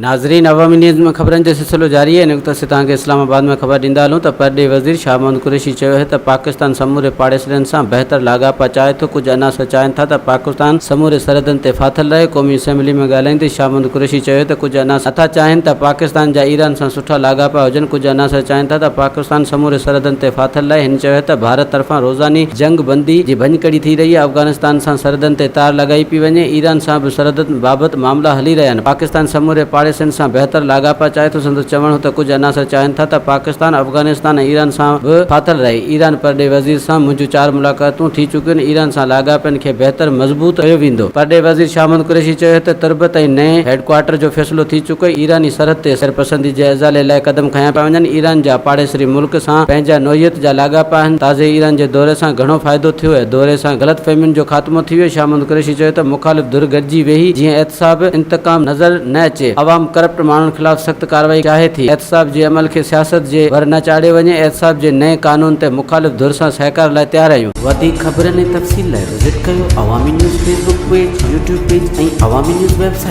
नाज़रीन, अवामी न्यूज़ में ख़बरनि जो सिलसिलो जारी है। इन वक़्त से तव्हांखे इस्लामाबाद में ख़बर ॾींदा हलूं त परॾे वज़ीर शाह महमूद कुरैशी चयो है त पाकिस्तान समूरे पाड़ेसरनि सां बहितर लाॻापा चाहे थो। कुझु अनासर चाहिनि था त पाकिस्तान समूरे सरहदनि ते फाथल रहे। क़ौमी असेंबली में ॻाल्हाईंदे शाह महमूद कुरैशी चयो त कुझु अनासर नथा चाहिनि त पाकिस्तान जा ईरान सां सुठा लाॻापा हुजनि। कुझु अनासर चाहिनि था त पाकिस्तान समूरे सरहदनि ते फाथल रहे। हिन चयो त भारत तरफ़ां रोज़ानी जंग बंदी जी भञकड़ी थी रही आहे। अफ़गानिस्तान सां सरहदनि ते तार लॻाई पई वञे। ईरान सां बि सरहदनि बाबति मामला हली रहिया आहिनि। पाकिस्तान समूरे पाड़ेसरनि सां बहितर लाॻापा चाहे थो। संदसि चवणु त कुझु अनासर चाहिनि था त पाकिस्तान अफ़गानिस्तान ऐं ईरान सां बि फाथल रहे। ईरान परॾे वज़ीर सां मुंहिंजूं 4 मुलाक़ातूं थी चुकियूं आहिनि। ईरान सां लाॻापनि खे बहितर मज़बूत कयो वेंदो। परॾे वज़ीर शाह महमूद कुरैशी चयो त तुर्बत ऐं नए हेडक्वार्टर जो फ़ैसिलो थी चुको आहे। ईरानी सरहद ते सरपसंदी जे इज़ाले लाइ क़दम खयां पिया वञनि। ईरान जा पाड़ेसरी मुल्क सां पंहिंजा नोयत जा लाॻापा आहिनि। ताज़े ईरान जे दौरे सां घणो फ़ाइदो थियो आहे। दौरे सां ग़लतफ़हमियुनि जो ख़ात्मो थी वियो। शाह महमूद कुरैशी चयो त मुख़ालिफ़ धुर गॾिजी वेही जीअं एहतसाब इंतकाम नज़र न अचे। अवाम करप्ट माण्हुनि ख़िलाफ़ सख़्त कार्रवाई चाहे थी। एहतसाब जे अमल खे सियासत जे वर न चाढ़े वञे। एहतसाब जे नए कानून ते मुख़ालिफ़ धुर सां सहकार लाइ तयारु आहियूं। वधीक ख़बरनि ऐं तफ़सील लाइ विज़िट कयो अवामी news Facebook page, YouTube page ऐं अवामी न्यूज़ वेबसाइट।